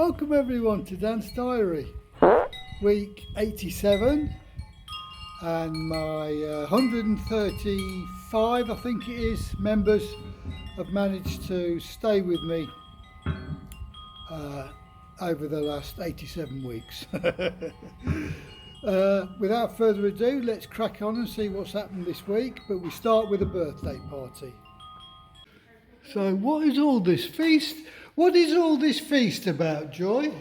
Welcome everyone to Dan's Diary, week 87, and my 135, I think it is, members have managed to stay with me over the last 87 weeks. Without further ado, let's crack on and see what's happened this week, but we start with a birthday party. So what is all this feast? What is all this feast about, Joy?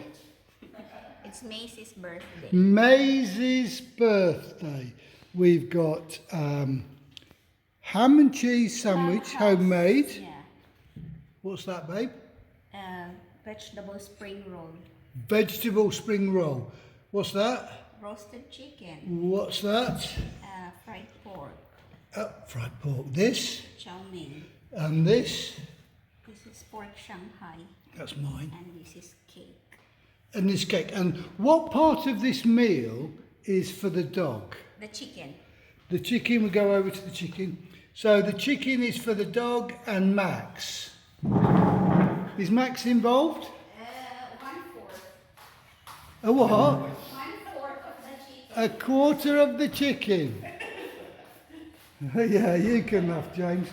It's Maisie's birthday. Maisie's birthday. We've got ham and cheese sandwich, homemade. Yeah. What's that, babe? Vegetable spring roll. Vegetable spring roll. What's that? Roasted chicken. What's that? Fried pork. Fried pork. This? Chow mein. And this? This is pork Shanghai. That's mine. And this is cake. And this cake. And what part of this meal is for the dog? The chicken. The chicken, we go over to the chicken. So the chicken is for the dog and Max. Is Max involved? 1/4. A what? 1/4 of the chicken. A quarter of the chicken. Yeah, you can laugh, James.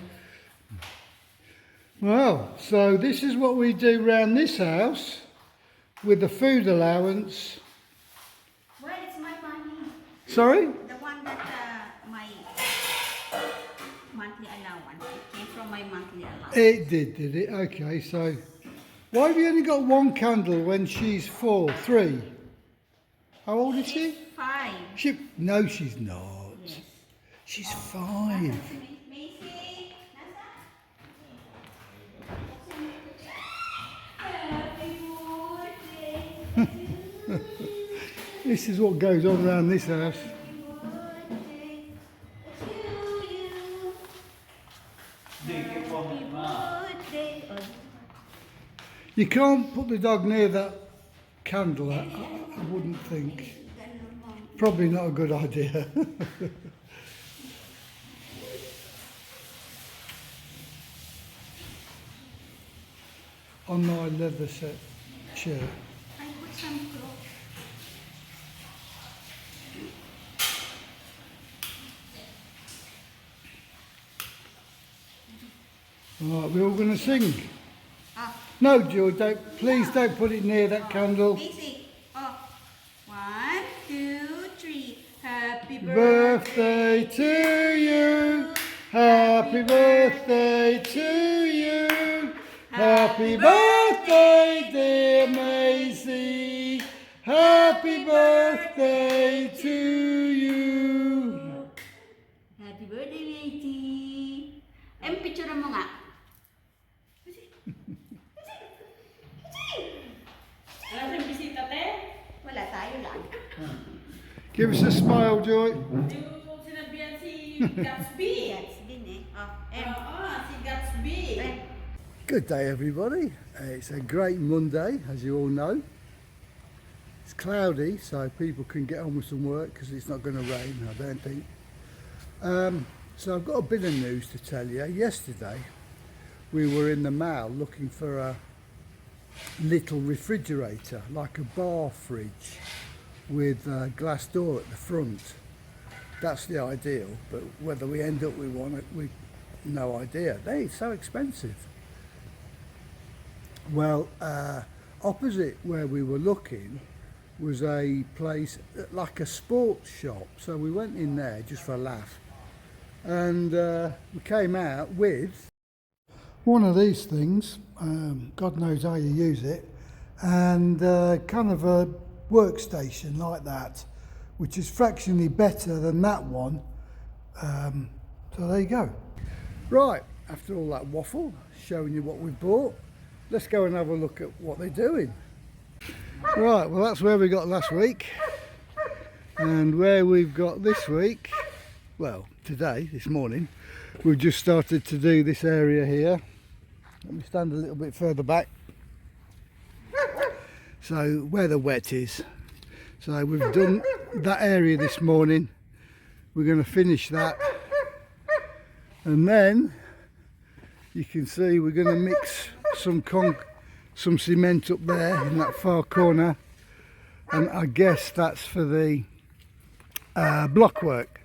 Well, so this is what we do round this house with the food allowance. Well, it's my money. Sorry? The one that my monthly allowance. It came from my monthly allowance. It did it? Okay, so why have you only got one candle when she's 4, 3? How old is she? 5. No, she's not. Yes. She's 5. Maisy, Happy birthday. This is what goes on around this house. You can't put the dog near that candle, I wouldn't think. Probably not a good idea. On my leather set chair. I put some clothes. Right, we're all going to sing. Ah. No, George, please don't put it near that candle. Maisy. Oh. 1, 2, 3. Happy Birthday to you. Happy birthday to you. Happy birthday, dear Maisie. Happy birthday to you. Happy birthday, Maisy. Picture mo nga. Wala tayong bisita, te? Wala, tayo lang. Give us a smile, Joy. Yung sinabihan si Gatsby. Yes, din eh. Oh, Si Gatsby. Good day, everybody. It's a great Monday, as you all know. It's cloudy, so people can get on with some work because it's not going to rain, I don't think. So I've got a bit of news to tell you. Yesterday, we were in the mall looking for a little refrigerator, like a bar fridge with a glass door at the front. That's the ideal, but whether we end up with one, we've no idea. They're so expensive. Well, opposite where we were looking was a place like a sports shop, so we went in there just for a laugh, and we came out with one of these things. God knows how you use it, and kind of a workstation like that, which is fractionally better than that one. So there you go. Right, after all that waffle, showing you what we've bought, let's go and have a look at what they're doing. Right, well that's where we got last week, and where we've got this week, well today, this morning, we've just started to do this area here. Let me stand a little bit further back. So where the wet is. So we've done that area this morning. We're going to finish that, and then you can see we're going to mix some some cement up there in that far corner, and I guess that's for the block work.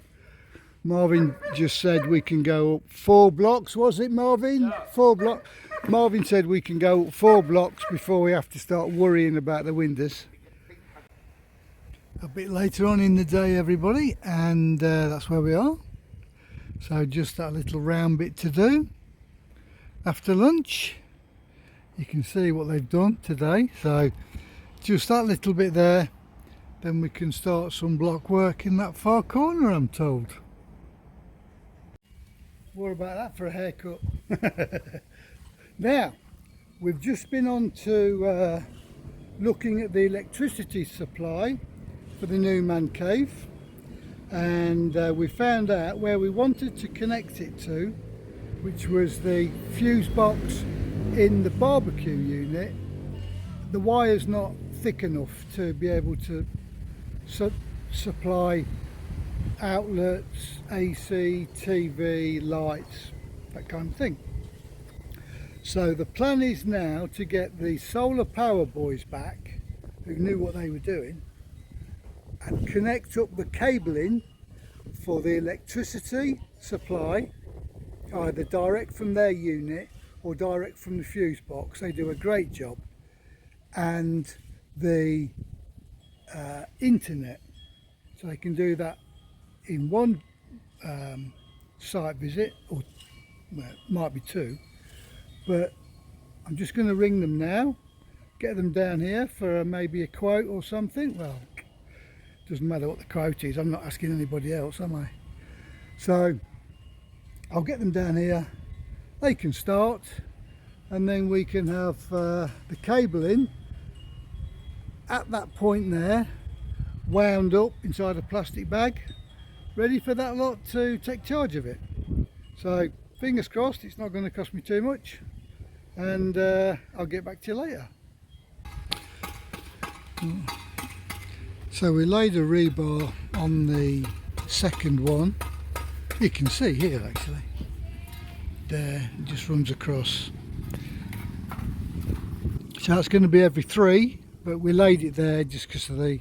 Marvin just said we can go up 4 blocks, was it, Marvin? Yeah. 4 blocks. Marvin said we can go up 4 blocks before we have to start worrying about the windows. A bit later on in the day, everybody, and that's where we are. So just that little round bit to do after lunch. You can see what they've done today. So just that little bit there, then we can start some block work in that far corner, I'm told. What about that for a haircut? Now, we've just been on to looking at the electricity supply for the new man cave, and we found out where we wanted to connect it to, which was the fuse box in the barbecue unit. The wire's not thick enough to be able to supply outlets, AC, TV, lights, that kind of thing. So the plan is now to get the solar power boys back, who knew what they were doing, and connect up the cabling for the electricity supply, either direct from their unit or direct from the fuse box. They do a great job. And the internet, so they can do that in one site visit, or well, it might be 2, but I'm just going to ring them now, get them down here for maybe a quote or something. Well, doesn't matter what the quote is, I'm not asking anybody else, am I? So I'll get them down here, they can start, and then we can have the cabling at that point there, wound up inside a plastic bag, ready for that lot to take charge of it. So fingers crossed it's not going to cost me too much, and I'll get back to you later. So we laid a rebar on the second one. You can see here actually, there, it just runs across. So it's going to be every 3, but we laid it there just because of the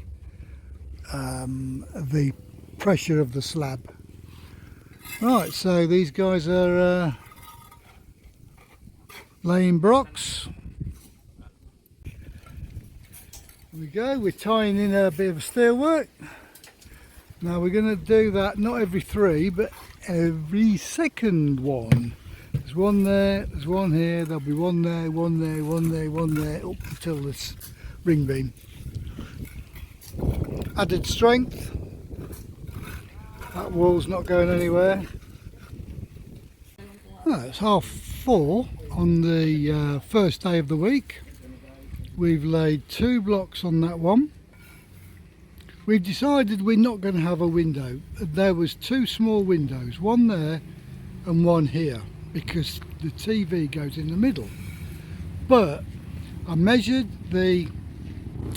pressure of the slab. Right, so these guys are laying blocks. Here we go, we're tying in a bit of steel work. Now we're going to do that not every 3, but every second one. There's one there, there's one here, there'll be one there, one there, one there, one there, up until this ring beam. Added strength. That wall's not going anywhere. Oh, it's 4:30 on the first day of the week. We've laid 2 blocks on that one. We've decided we're not going to have a window. There was 2 small windows, one there and one here, because the TV goes in the middle. But I measured the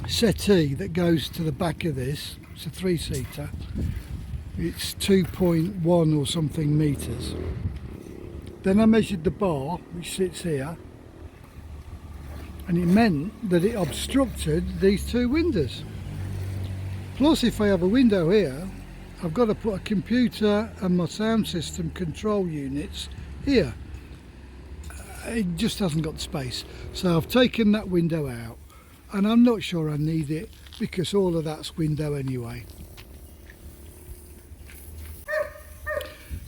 settee that goes to the back of this. It's a 3-seater. It's 2.1 or something meters. Then I measured the bar which sits here, and it meant that it obstructed these 2 windows. Plus, if I have a window here, I've got to put a computer and my sound system control units here. It just hasn't got the space. So I've taken that window out, and I'm not sure I need it because all of that's window anyway.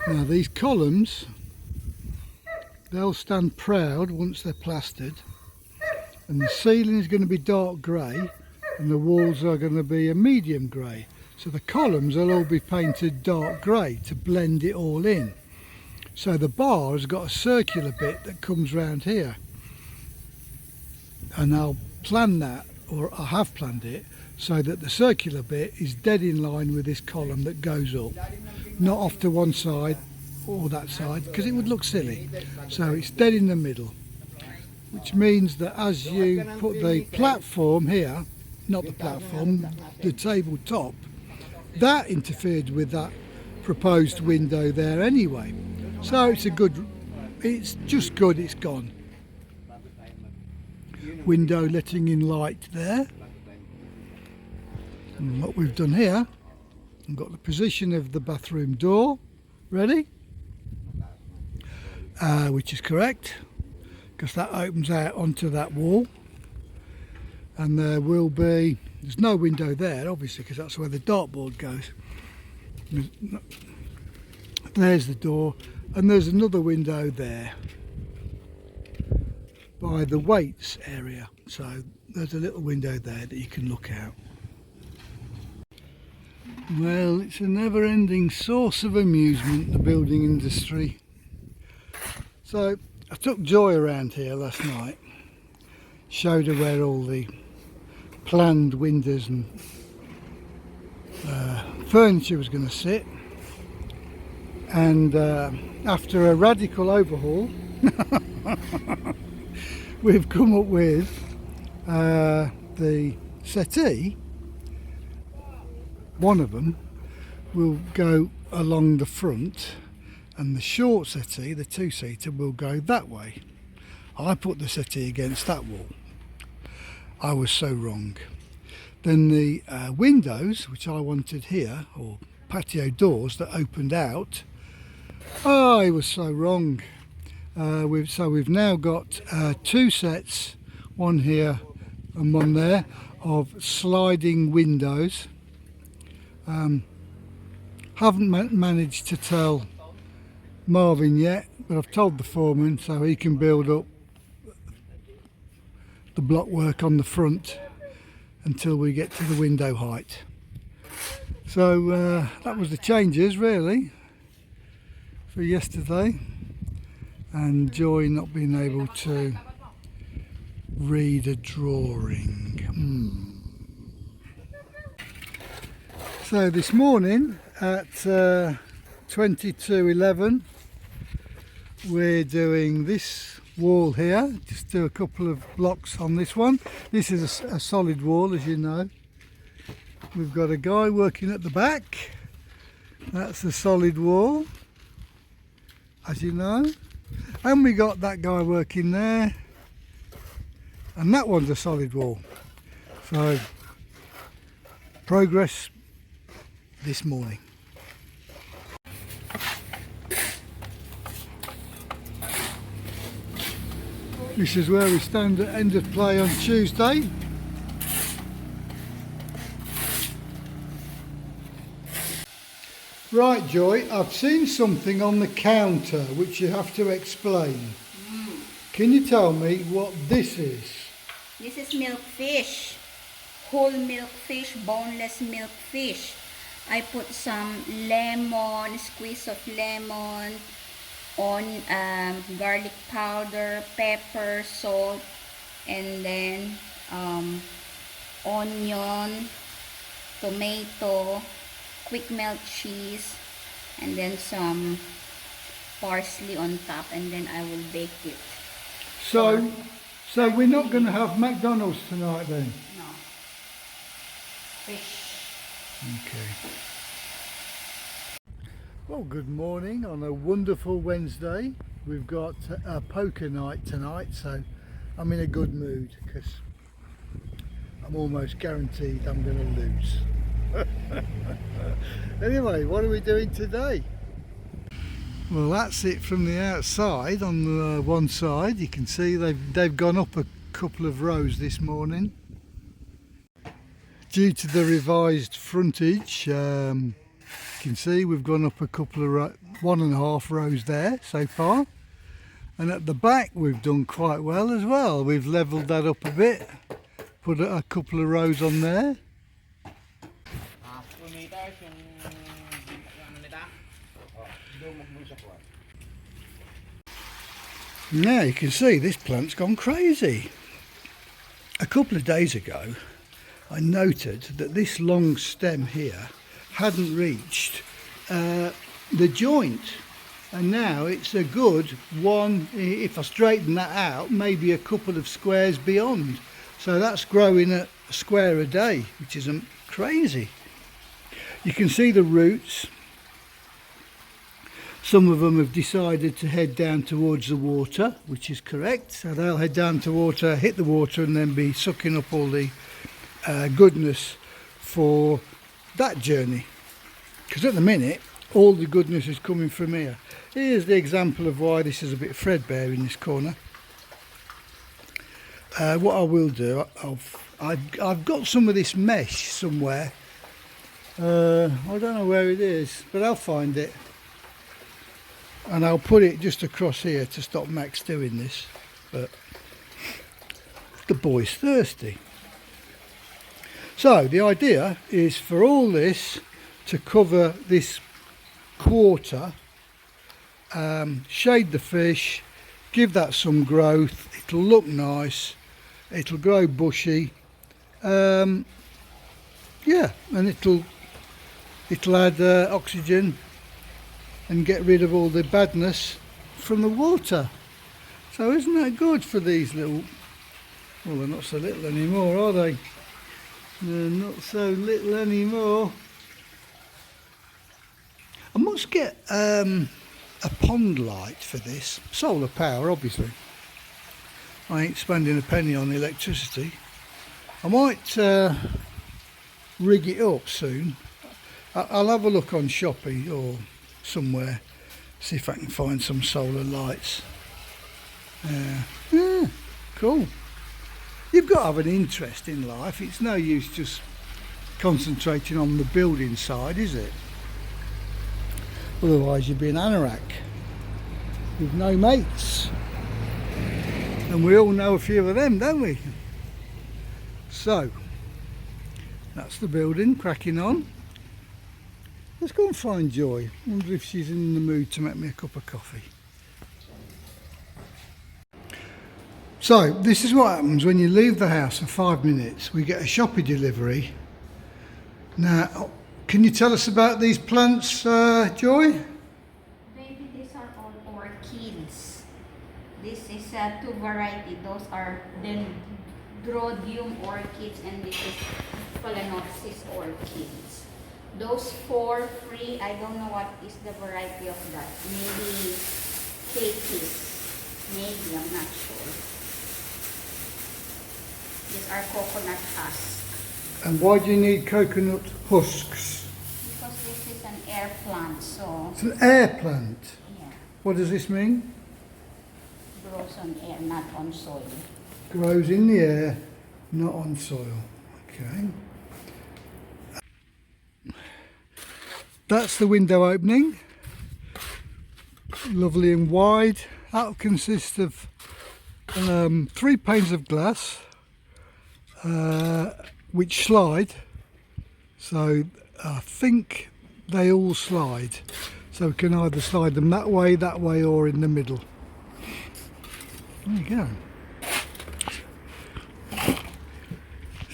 Now these columns, they'll stand proud once they're plastered, and the ceiling is going to be dark grey and the walls are going to be a medium grey. So the columns will all be painted dark grey to blend it all in. So the bar has got a circular bit that comes round here, and I'll plan that, or I have planned it, so that the circular bit is dead in line with this column that goes up, not off to one side or that side, because it would look silly. So it's dead in the middle, which means that as you put the platform here, not the platform, the tabletop, that interfered with that proposed window there anyway. So it's just good it's gone. window letting in light there. And what we've done here, we've got the position of the bathroom door ready, which is correct because that opens out onto that wall, and there's no window there obviously because that's where the dartboard goes. There's the door, and there's another window there by the weights area, so there's a little window there that you can look out. Well, it's a never-ending source of amusement, the building industry. So I took Joy around here last night, showed her where all the planned windows and furniture was going to sit, and after a radical overhaul we've come up with the settee. One of them will go along the front, and the short settee, the two-seater, will go that way. I put the settee against that wall. I was so wrong. Then the windows, which I wanted here, or patio doors that opened out, I was so wrong. We've now got two sets, one here and one there, of sliding windows. Haven't managed to tell Marvin yet, but I've told the foreman so he can build up the block work on the front until we get to the window height. So that was the changes really for yesterday, and Joy not being able to read a drawing. So this morning at 22:11 we're doing this wall here. Just do a couple of blocks on this one. This is a solid wall, as you know. We've got a guy working at the back. That's a solid wall, as you know. And we got that guy working there, and that one's a solid wall. So progress this morning. This is where we stand at end of play on Tuesday. Right, Joy, I've seen something on the counter which you have to explain. Can you tell me what this is? This is milkfish. Whole milkfish, boneless milkfish. I put some lemon, squeeze of lemon, on garlic powder, pepper, salt, and then onion, tomato, quick melt cheese, and then some parsley on top, and then I will bake it. So we're not going to have McDonald's tonight then? No. Fish. Okay. Well, good morning on a wonderful Wednesday. We've got a poker night tonight, so I'm in a good mood because I'm almost guaranteed I'm going to lose. Anyway, what are we doing today? Well, that's it from the outside. On the one side you can see they've gone up a couple of rows this morning due to the revised frontage. You can see we've gone up a couple of 1.5 rows there so far, and at the back we've done quite well as well. We've levelled that up a bit, put a couple of rows on there. Now you can see this plant's gone crazy. A couple of days ago I noted that this long stem here hadn't reached the joint, and now it's a good one. If I straighten that out, maybe a couple of squares beyond, so that's growing a square a day, which is crazy. You can see the roots Some of them have decided to head down towards the water, which is correct. So they'll head down to water, hit the water, and then be sucking up all the goodness for that journey. Because at the minute, all the goodness is coming from here. Here's the example of why this is a bit threadbare in this corner. What I will do, I've got some of this mesh somewhere. I don't know where it is, but I'll find it. And I'll put it just across here to stop Max doing this. But the boy's thirsty. So the idea is for all this to cover this quarter, shade the fish, give that some growth, it'll look nice, it'll grow bushy, yeah, and it'll add oxygen and get rid of all the badness from the water. So isn't that good for these little, well, they're not so little anymore, are they? They're not so little anymore. I must get a pond light for this. Solar power, obviously. I ain't spending a penny on electricity. I might rig it up soon. I'll have a look on Shopee or somewhere, see if I can find some solar lights. Yeah, cool. You've got to have an interest in life. It's no use just concentrating on the building side, is it? Otherwise you'd be an anorak with no mates. And we all know a few of them, don't we? So, that's the building cracking on. Let's go and find Joy. I wonder if she's in the mood to make me a cup of coffee. So, this is what happens when you leave the house for 5 minutes. We get a Shopee delivery. Now, can you tell us about these plants, Joy? Baby, these are all orchids. This is two variety. Those are Dendrodium orchids, and this is Phalaenopsis orchids. Those 4 free, I don't know what is the variety of that. Maybe Catis. Maybe, I'm not sure. These are coconut husks. And why do you need coconut husks? Because this is an air plant, so It's an air plant. yeah, What does this mean? grows on air, not on soil. Grows in the air, not on soil. Okay. That's the window opening. Lovely and wide. That will consist of 3 panes of glass, which slide. So I think they all slide. So we can either slide them that way, or in the middle. There you go.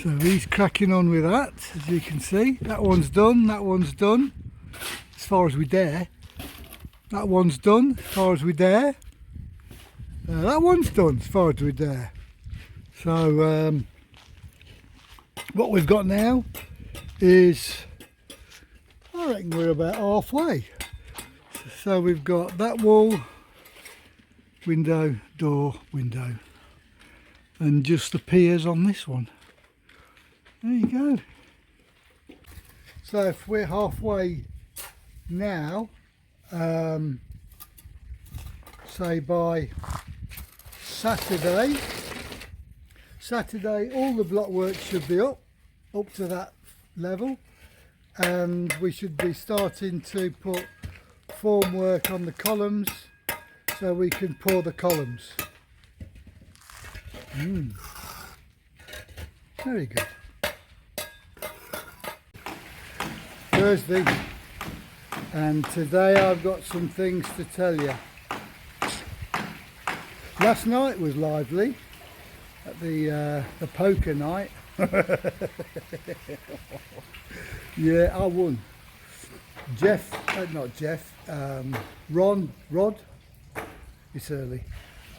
So he's cracking on with that, as you can see. That one's done, that one's done, as far as we dare. That one's done, as far as we dare. That one's done, as far as we dare. So what we've got now is, I reckon we're about halfway. So we've got that wall, window, door, window, and just the piers on this one. There you go. So if we're halfway now, say by Saturday all the block work should be up to that level, and we should be starting to put formwork on the columns so we can pour the columns. Very good. Thursday, and today I've got some things to tell you. Last night was lively at the poker night. Yeah, I won. Rod, it's early.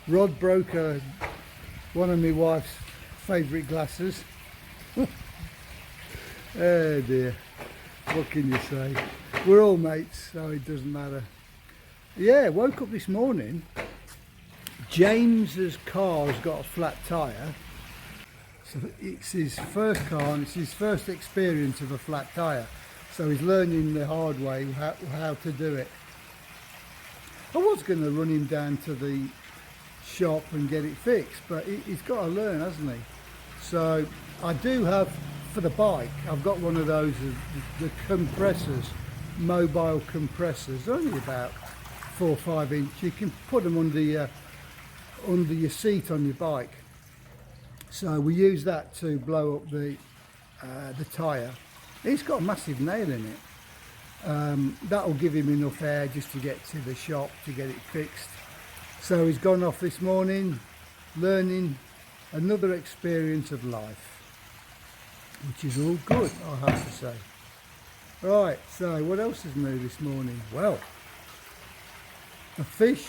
Rod broke one of my wife's favourite glasses. Oh dear, what can you say? We're all mates, so it doesn't matter. Yeah, woke up this morning. James's car's got a flat tyre. So it's his first car and it's his first experience of a flat tyre. So he's learning the hard way how to do it. I was going to run him down to the shop and get it fixed, but he's got to learn, hasn't he? So I do have, for the bike, I've got one of those, the compressors, mobile compressors, only about 4 or 5 inch. You can put them under your seat on your bike. So we use that to blow up the tyre. It's got a massive nail in it. That'll give him enough air just to get to the shop to get it fixed. So he's gone off this morning, learning another experience of life, which is all good, I have to say. Right, so what else is new this morning? Well, a fish.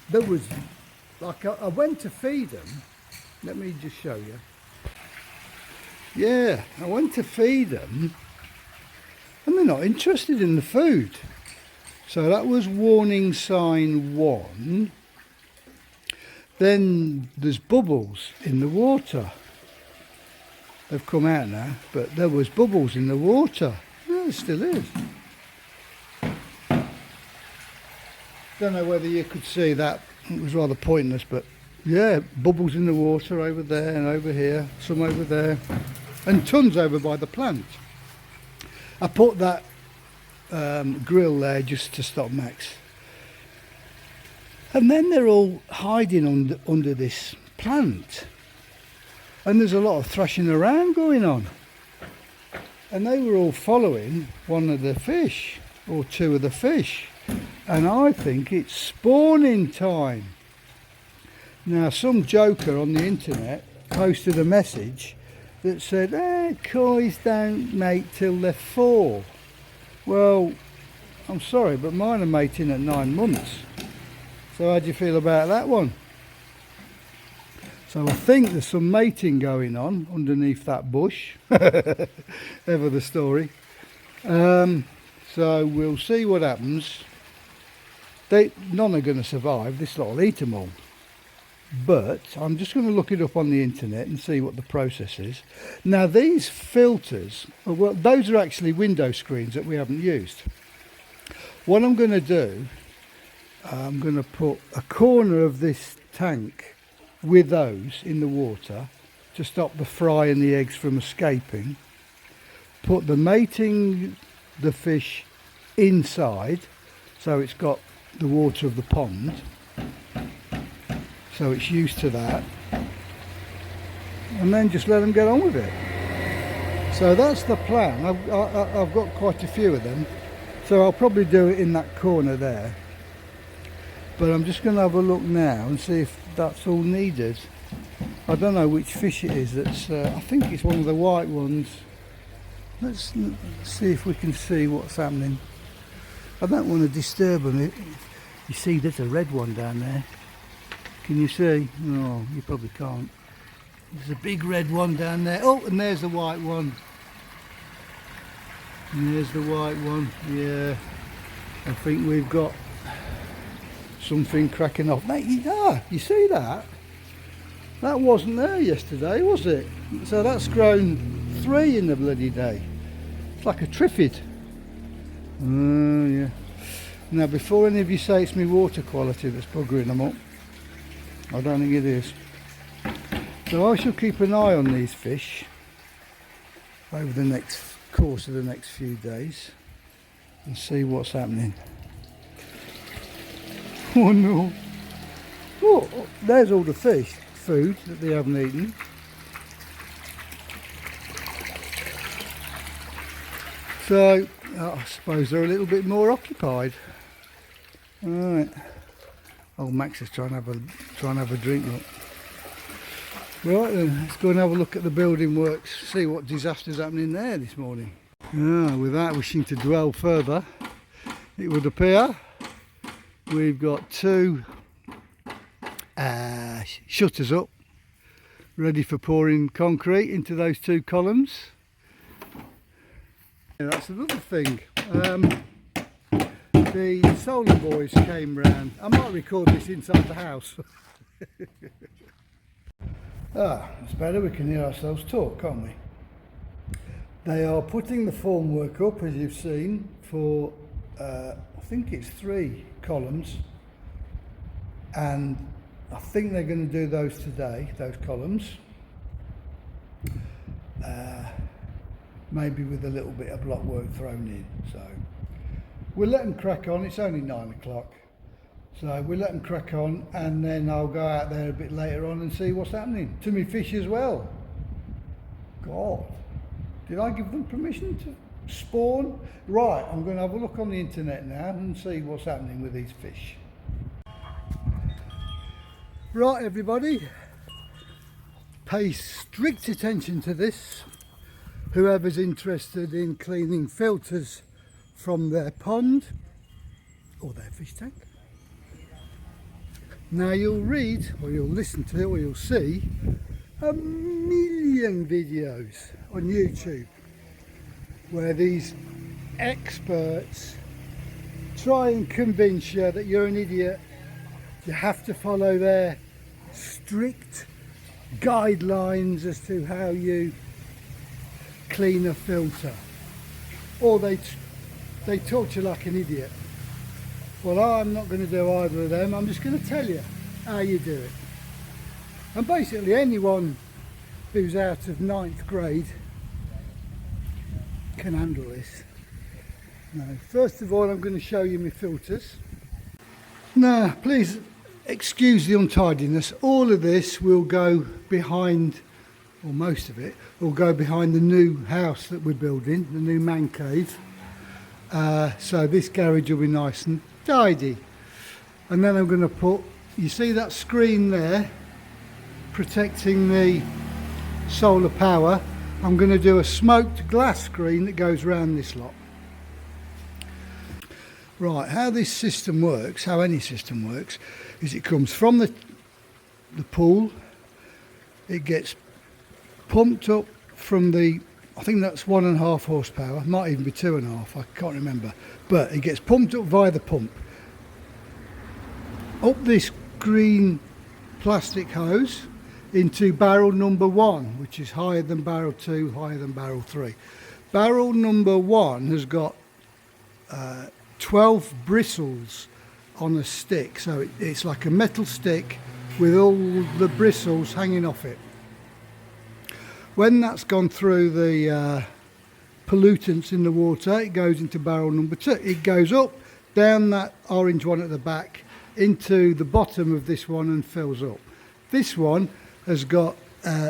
There was, like, I went to feed them. Let me just show you. Yeah, I went to feed them and they're not interested in the food. So that was warning sign 1. Then there's bubbles in the water. They've come out now, but there was bubbles in the water. Yeah, there still is. Don't know whether you could see that. It was rather pointless, but yeah, bubbles in the water over there and over here, some over there, and tons over by the plant. I put that grill there just to stop Max. And then they're all hiding under this plant. And there's a lot of thrashing around going on. And they were all following one of the fish, or 2 of the fish. And I think it's spawning time. Now, some joker on the internet posted a message that said, koi's don't mate till they're 4. Well, I'm sorry, but mine are mating at 9 months. So how do you feel about that one? So I think there's some mating going on underneath that bush. Ever the story. So we'll see what happens. None are going to survive. This lot will eat them all. But I'm just going to look it up on the internet and see what the process is. Now these filters, well, those are actually window screens that we haven't used. What I'm going to do, I'm going to put a corner of this tank with those in the water to stop the fry and the eggs from escaping. Put the fish inside, so it's got the water of the pond. So it's used to that, and then just let them get on with it. So that's the plan. I've got quite a few of them, so I'll probably do it in that corner there. But I'm just going to have a look now and see if that's all needed. I don't know which fish it is. That's I think it's one of the white ones. Let's see if we can see what's happening. I don't want to disturb them. You see, there's a red one down there. Can you see? No, you probably can't. There's a big red one down there. Oh, and there's the white one. And there's the white one. Yeah, I think we've got something cracking off. Mate, you see that? That wasn't there yesterday, was it? So that's grown 3 in the bloody day. It's like a triffid. Oh, yeah. Now, before any of you say it's my water quality that's buggering them up, I don't think it is. So I shall keep an eye on these fish over the course of the next few days and see what's happening. Oh no! Oh, there's all the food that they haven't eaten. So I suppose they're a little bit more occupied. All right. Old Max is trying to have a drink. Look. Right then, let's go and have a look at the building works, see what disaster's happening there this morning. Without wishing to dwell further, it would appear we've got 2 shutters up, ready for pouring concrete into those 2 columns. Yeah, that's another thing. the Solar Boys came round. I might record this inside the house. It's better, we can hear ourselves talk, can't we? They are putting the formwork up, as you've seen, for I think it's 3 columns, and I think they're going to do those today, those columns, maybe with a little bit of block work thrown in. So we'll let them crack on. It's only 9 o'clock, so we'll let them crack on, and then I'll go out there a bit later on and see what's happening to me fish as well. God, did I give them permission to spawn? Right, I'm going to have a look on the internet now and see what's happening with these fish. Right, everybody, pay strict attention to this. Whoever's interested in cleaning filters from their pond or their fish tank. Now you'll read, or you'll listen to, or you'll see a million videos on YouTube where these experts try and convince you that you're an idiot. You have to follow their strict guidelines as to how you clean a filter, or they talk to you like an idiot. Well, I'm not going to do either of them. I'm just going to tell you how you do it. And basically anyone who's out of 9th grade can handle this. Now, first of all, I'm going to show you my filters. Now, please excuse the untidiness. All of this will go behind, or most of it will go behind the new house that we're building, the new man cave. So this garage will be nice and tidy. And then I'm going to put, you see that screen there protecting the solar power? I'm going to do a smoked glass screen that goes around this lot. Right, how this system works, how any system works, is it comes from the pool, it gets pumped up from the, I think that's 1.5 horsepower, might even be 2.5, I can't remember, but it gets pumped up via the pump, up this green plastic hose into barrel number 1, which is higher than barrel 2, higher than barrel 3. Barrel number 1 has got 12 bristles on a stick, so it's like a metal stick with all the bristles hanging off it. When that's gone through the pollutants in the water, it goes into barrel number 2. It goes up, down that orange one at the back, into the bottom of this one and fills up. This one has got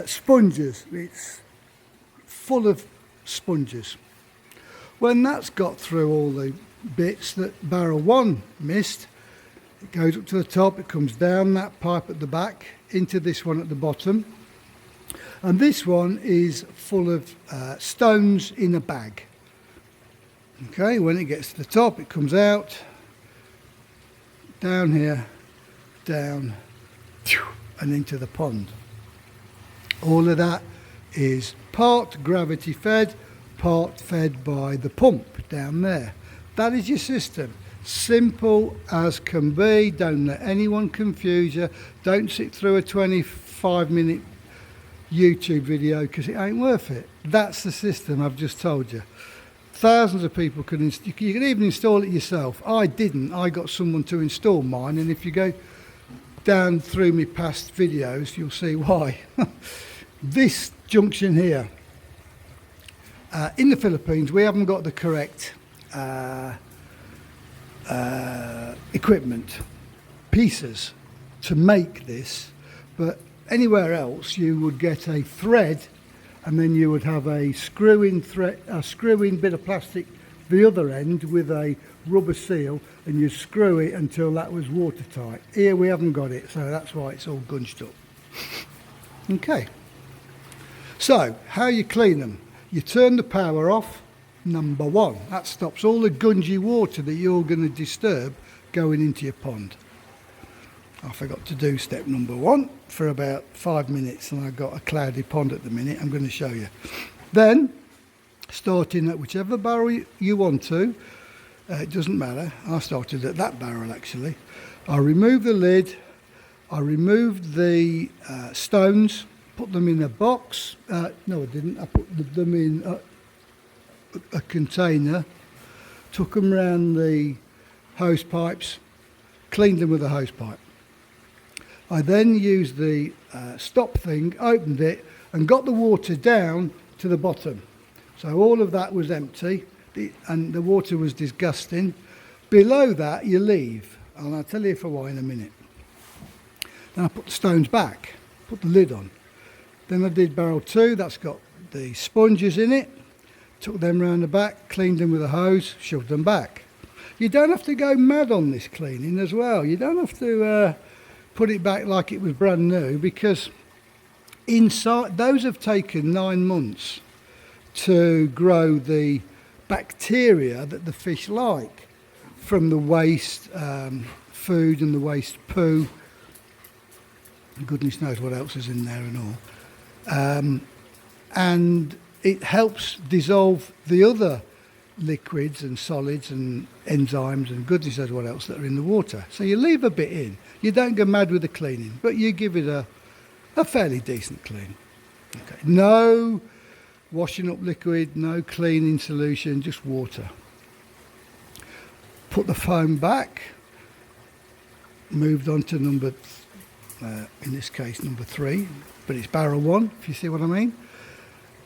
sponges. It's full of sponges. When that's got through all the bits that barrel 1 missed, it goes up to the top, it comes down that pipe at the back into this one at the bottom, and this one is full of stones in a bag. Okay, when it gets to the top, it comes out, down here, down, and into the pond. All of that is part gravity fed, part fed by the pump down there. That is your system. Simple as can be. Don't let anyone confuse you. Don't sit through a 25-minute YouTube video because it ain't worth it. That's the system I've just told you. Thousands of people can you can even install it yourself. I didn't. I got someone to install mine, and if you go down through my past videos, you'll see why. This junction here, in the Philippines, we haven't got the correct equipment, pieces to make this, but anywhere else you would get a thread, and then you would have a screw-in thread, a screw-in bit of plastic the other end with a rubber seal, and you screw it until that was watertight. Here we haven't got it, so that's why it's all gunched up. Okay, so how you clean them? You turn the power off, number 1. That stops all the gungy water that you're going to disturb going into your pond. I forgot to do step number 1 for about 5 minutes, and I've got a cloudy pond at the minute. I'm going to show you. Then, starting at whichever barrel you want to, It doesn't matter. I started at that barrel actually. I removed the lid. I removed the stones, put them in a box. No, I didn't. I put them in a container, took them round the hose pipes, cleaned them with a hose pipe. I then used the stop thing, opened it, and got the water down to the bottom. So all of that was empty, and the water was disgusting. Below that, you leave, and I'll tell you for why in a minute. Then I put the stones back, put the lid on. Then I did barrel 2, that's got the sponges in it. Took them round the back, cleaned them with a hose, shoved them back. You don't have to go mad on this cleaning as well. You don't have to put it back like it was brand new, because inside those have taken 9 months to grow the bacteria that the fish like from the waste food and the waste poo. Goodness knows what else is in there and all. And it helps dissolve the other liquids and solids and enzymes and goodness knows what else that are in the water. So you leave a bit in. You don't go mad with the cleaning, but you give it a fairly decent clean. Okay. No washing up liquid, no cleaning solution, just water. Put the foam back. Moved on to number, in this case, number 3, but it's barrel 1, if you see what I mean.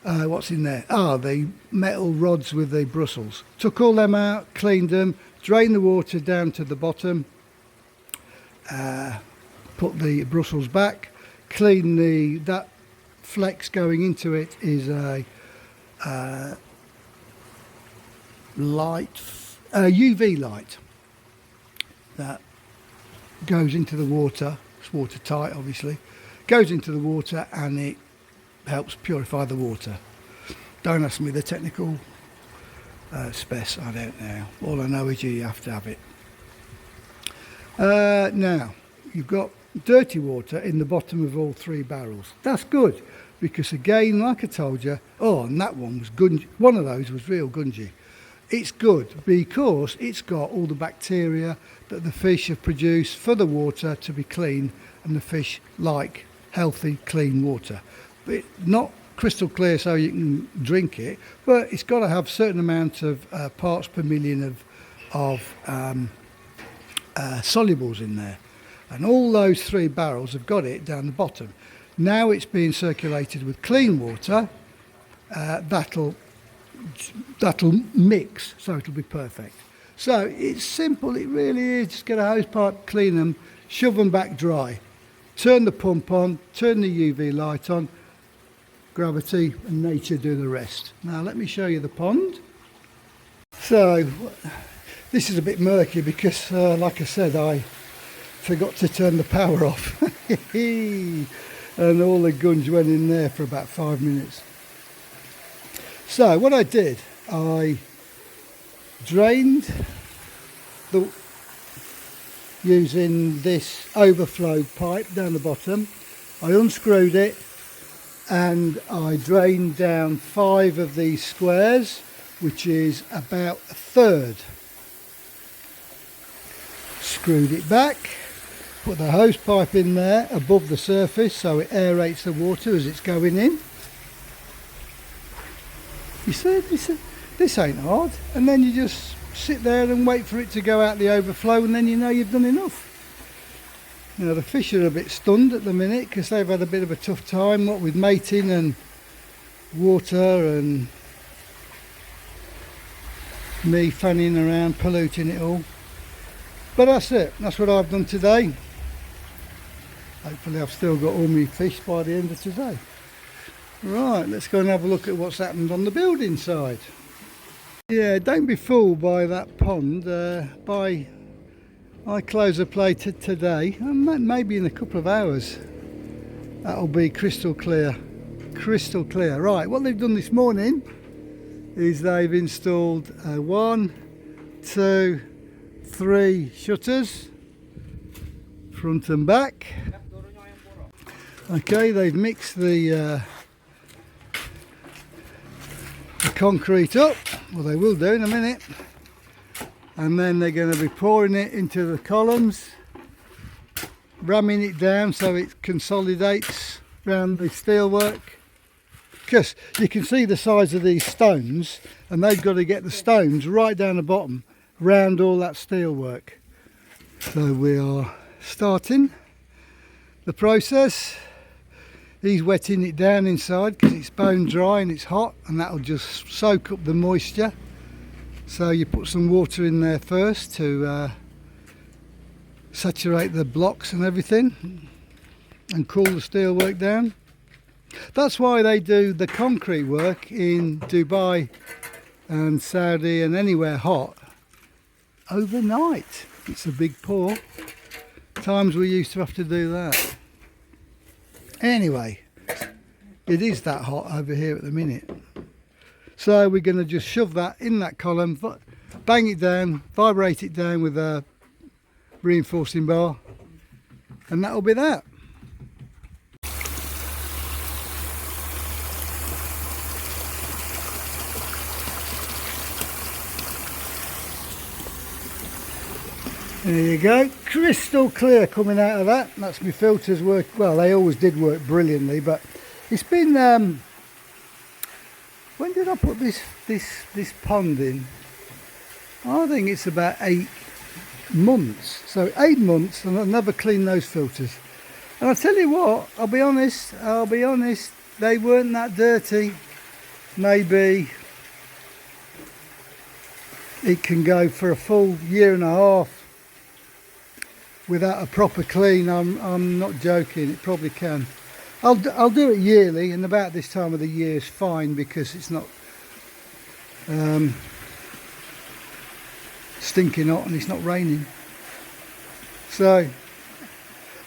What's in there? The metal rods with the bristles. Took all them out, cleaned them, drained the water down to the bottom, put the bristles back, cleaned that flex going into it is a UV light that goes into the water. It's watertight, obviously. Goes into the water and it helps purify the water. Don't ask me the technical specs, I don't know. All I know is you have to have it. Now, you've got dirty water in the bottom of all 3 barrels. That's good, because again, like I told you, and that one was gungy. One of those was real gungy. It's good because it's got all the bacteria that the fish have produced for the water to be clean, and the fish like healthy, clean water. But not crystal clear so you can drink it, but it's got to have a certain amount of parts per million of solubles in there. And all those 3 barrels have got it down the bottom. Now it's being circulated with clean water. That'll mix, so it'll be perfect. So it's simple, it really is. Just get a hose pipe, clean them, shove them back dry. Turn the pump on, turn the UV light on, gravity and nature do the rest. Now let me show you the pond. So this is a bit murky because like I said, I forgot to turn the power off and all the gunge went in there for about 5 minutes. So what I did, I drained using this overflow pipe down the bottom. I unscrewed it and I drained down 5 of these squares, which is about a third. Screwed it back, put the hose pipe in there above the surface so it aerates the water as it's going in. You see, this ain't hard. And then you just sit there and wait for it to go out the overflow, and then you know you've done enough. You know, the fish are a bit stunned at the minute because they've had a bit of a tough time, what with mating and water and me fanning around, polluting it all. But that's it. That's what I've done today. Hopefully I've still got all my fish by the end of today. Right, let's go and have a look at what's happened on the building side. Yeah, don't be fooled by that pond. By I close the play today, and maybe in a couple of hours, that'll be crystal clear. Crystal clear. Right, what they've done this morning is they've installed 1, 2, 3 shutters, front and back. Okay, they've mixed the concrete up. Well, they will do in a minute. and then they're going to be pouring it into the columns, ramming it down so it consolidates around the steelwork. Because you can see the size of these stones, and they've got to get the stones right down the bottom round all that steelwork. So we are starting the process. He's wetting it down inside because it's bone dry and it's hot, and that'll just soak up the moisture. So you put some water in there first to saturate the blocks and everything and cool the steelwork down. That's why they do the concrete work in Dubai and Saudi and anywhere hot overnight. It's a big pour. Times we used to have to do that. Anyway, it is that hot over here at the minute. So we're going to just shove that in that column, bang it down, vibrate it down with a reinforcing bar, and that'll be that. There you go, crystal clear coming out of that. That's my filters work. Well, they always did work brilliantly, but it's been when did I put this pond in? I think it's about 8 months. So 8 months, and I've never cleaned those filters. And I'll tell you what, I'll be honest, they weren't that dirty. Maybe it can go for a full year and a half without a proper clean. I'm not joking, it probably can. I'll do it yearly, and about this time of the year is fine because it's not stinking hot and it's not raining. So,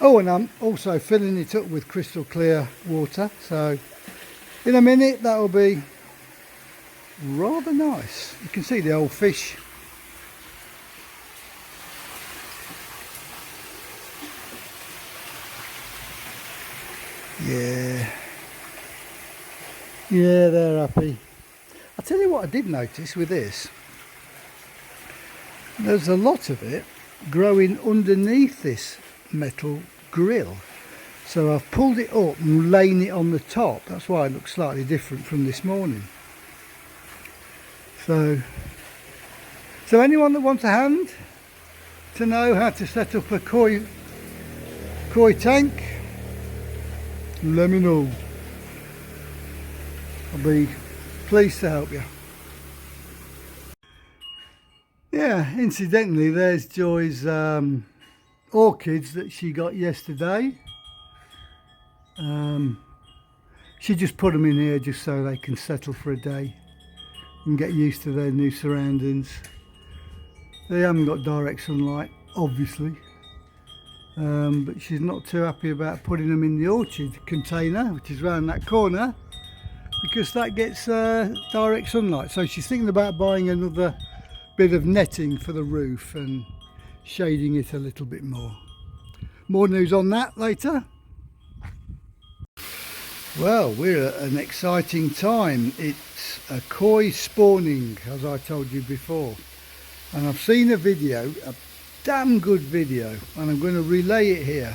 oh, and I'm also filling it up with crystal clear water, so in a minute that'll be rather nice. You can see the old fish. Yeah, they're happy. I'll tell you what I did notice with this. There's a lot of it growing underneath this metal grill. So I've pulled it up and laying it on the top. That's why it looks slightly different from this morning. So anyone that wants a hand to know how to set up a koi tank, let me know. I'll be pleased to help you. Yeah, incidentally, there's Joy's orchids that she got yesterday. She just put them in here just so they can settle for a day and get used to their new surroundings. They haven't got direct sunlight, obviously. But she's not too happy about putting them in the orchid container, which is round that corner, because that gets direct sunlight. So she's thinking about buying another bit of netting for the roof and shading it a little bit more. More news on that later. Well, we're at an exciting time. It's a koi spawning, as I told you before, and I've seen a video, a damn good video, and I'm going to relay it here.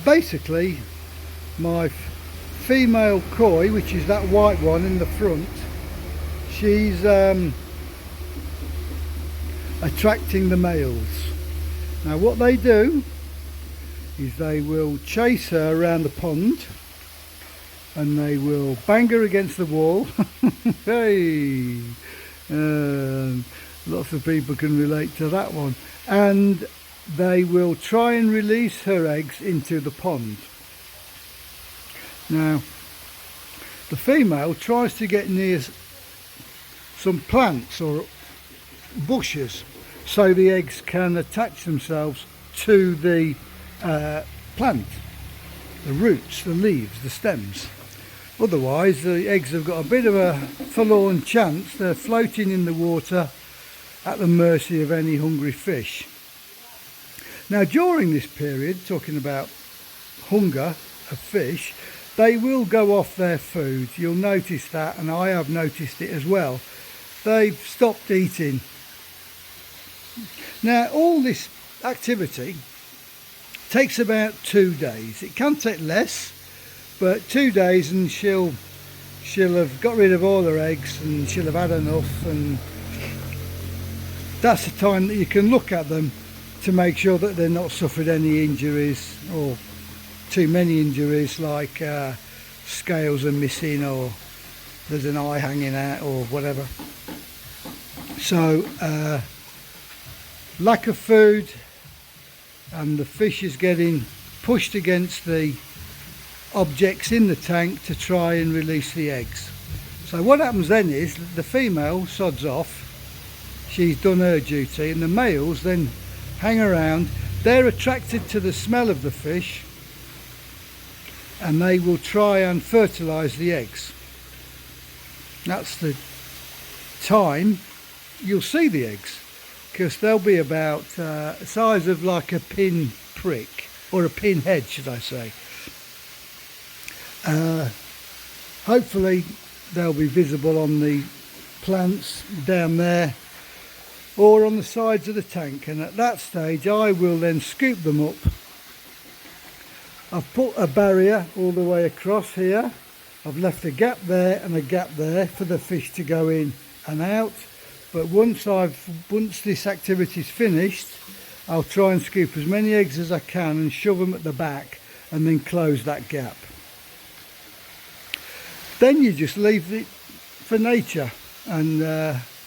Basically, my female koi, which is that white one in the front, she's attracting the males. Now what they do is they will chase her around the pond and they will bang her against the wall. Hey, lots of people can relate to that one. And they will try and release her eggs into the pond. Now the female tries to get near some plants or bushes so the eggs can attach themselves to the plant, the roots, the leaves, the stems. Otherwise the eggs have got a bit of a forlorn chance. They're floating in the water at the mercy of any hungry fish. Now during this period, talking about hunger of fish, they will go off their food. You'll notice that, and I have noticed it as well. they've stopped eating. Now all this activity takes about 2 days. It can take less, but 2 days and she'll have got rid of all her eggs and she'll have had enough, and that's the time that you can look at them to make sure that they're not suffered any injuries or too many injuries, like scales are missing or there's an eye hanging out or whatever. So lack of food, and the fish is getting pushed against the objects in the tank to try and release the eggs. So what happens then is the female sods off, she's done her duty, and the males then hang around. They're attracted to the smell of the fish and they will try and fertilise the eggs. That's the time you'll see the eggs, because they'll be about the size of like a pin prick, or a pin head should I say. Hopefully they'll be visible on the plants down there or on the sides of the tank, and at that stage I will then scoop them up. I've put a barrier all the way across here. I've left a gap there and a gap there for the fish to go in and out, but once this activity's finished, I'll try and scoop as many eggs as I can and shove them at the back and then close that gap. Then you just leave it for nature, and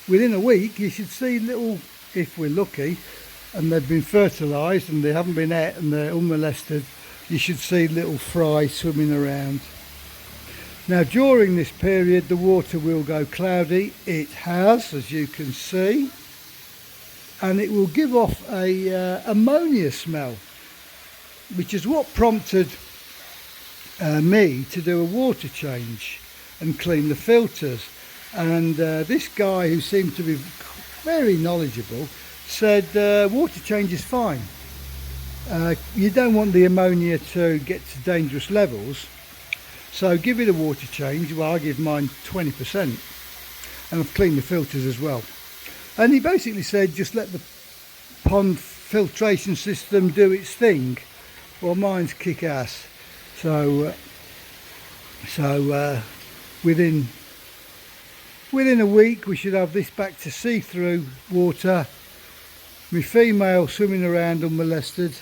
within a week you should see little, if we're lucky and they've been fertilised and they haven't been ate and they're unmolested, you should see little fry swimming around. Now during this period the water will go cloudy. It has, as you can see, and it will give off a ammonia smell, which is what prompted me to do a water change and clean the filters. And this guy, who seemed to be very knowledgeable, said water change is fine. You don't want the ammonia to get to dangerous levels, so give it a water change. Well, I give mine 20%, and I've cleaned the filters as well. And he basically said just let the pond filtration system do its thing. Well, mine's kick ass. So within a week we should have this back to see-through water, my female swimming around unmolested,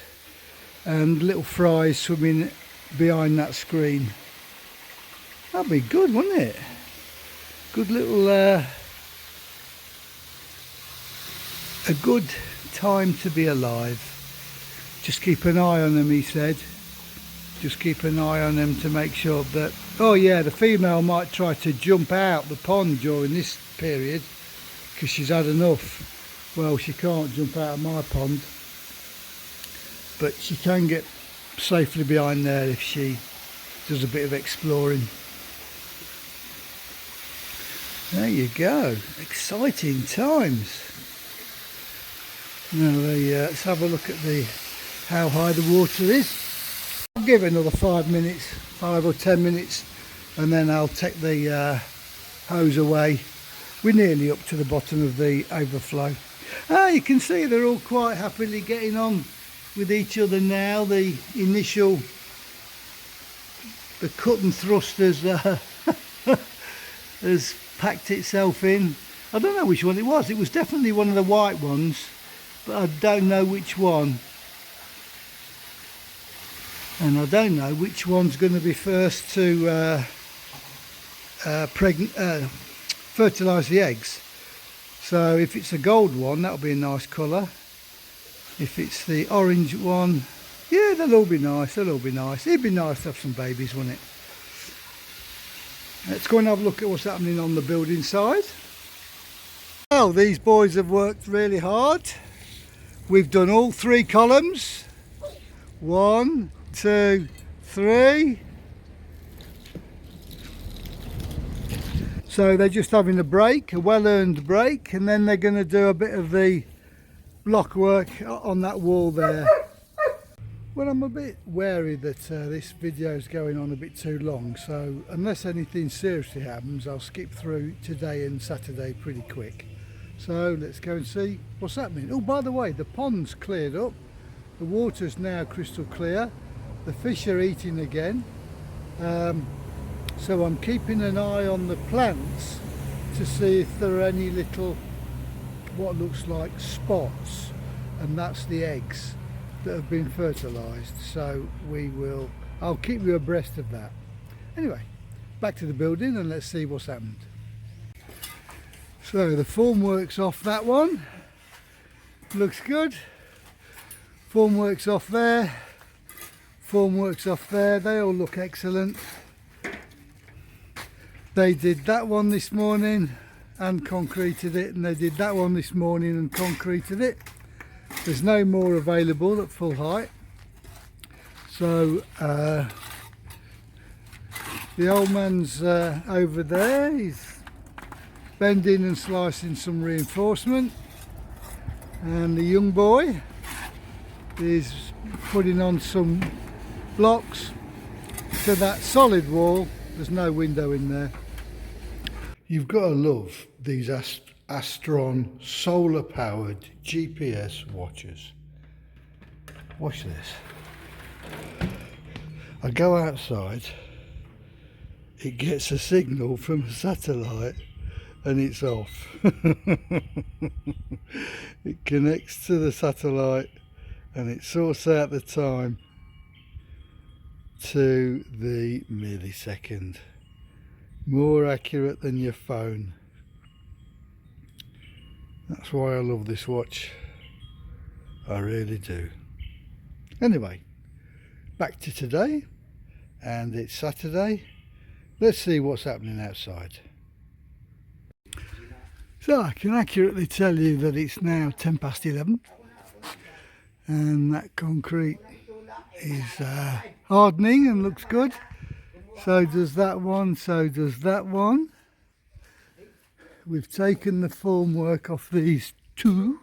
and little fries swimming behind that screen. That'd be good, wouldn't it? Good little a good time to be alive. Just keep an eye on them, he said. Just keep an eye on them to make sure that, oh yeah, the female might try to jump out the pond during this period because she's had enough. Well, she can't jump out of my pond, but she can get safely behind there if she does a bit of exploring. There you go, exciting times. Now let's have a look at how high the water is. I'll give it another 5 minutes, 5 or 10 minutes, and then I'll take the hose away. We're nearly up to the bottom of the overflow. You can see they're all quite happily getting on with each other now. The initial, the cut and thrust has packed itself in. I don't know which one it was. It was definitely one of the white ones, but I don't know which one. And I don't know which one's going to be first to fertilise the eggs. So if it's a gold one, that'll be a nice colour. If it's the orange one, yeah, they'll all be nice. They'll all be nice. It'd be nice to have some babies, wouldn't it? Let's go and have a look at what's happening on the building side. Well, these boys have worked really hard. We've done all 3 columns. 1, 2, 3. So they're just having a break, a well-earned break, and then they're going to do a bit of the block work on that wall there. Well, I'm a bit wary that this video is going on a bit too long, so unless anything seriously happens, I'll skip through today and Saturday pretty quick. So let's go and see what's happening. Oh, by the way, the pond's cleared up. The water's now crystal clear. The fish are eating again. So I'm keeping an eye on the plants to see if there are any little, what looks like spots, and that's the eggs that have been fertilized. So I'll keep you abreast of that. Anyway, back to the building and let's see what's happened. So the formwork's off that one, looks good. Formwork's off there, formwork's off there, they all look excellent. They did that one this morning and concreted it, and they did that one this morning and concreted it. There's no more available at full height, so the old man's over there, he's bending and slicing some reinforcement, and the young boy is putting on some blocks to that solid wall. There's no window in there. You've got to love these Astron solar powered GPS watches. Watch this. I go outside, it gets a signal from a satellite and it's off. It connects to the satellite and it sorts out the time to the millisecond. More accurate than your phone. That's why I love this watch. I really do. Anyway, back to today, and it's Saturday. Let's see what's happening outside. So I can accurately tell you that it's now 11:10, and that concrete is hardening and looks good. So does that one, so does that one. We've taken the formwork off these two.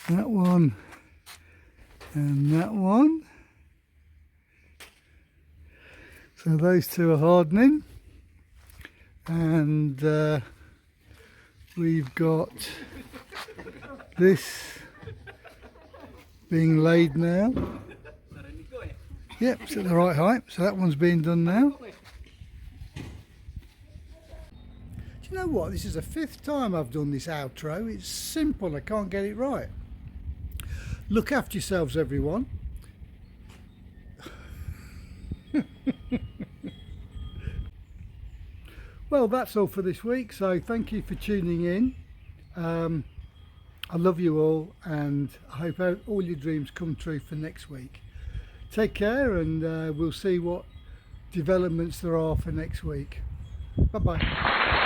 That one and that one. So those two are hardening. And we've got this being laid now. Yep, it's at the right height, so that one's being done now. Do you know what? This is the 5th time I've done this outro. It's simple, I can't get it right. Look after yourselves, everyone. Well, that's all for this week, so thank you for tuning in. I love you all, and I hope all your dreams come true for next week. Take care, and we'll see what developments there are for next week. Bye bye.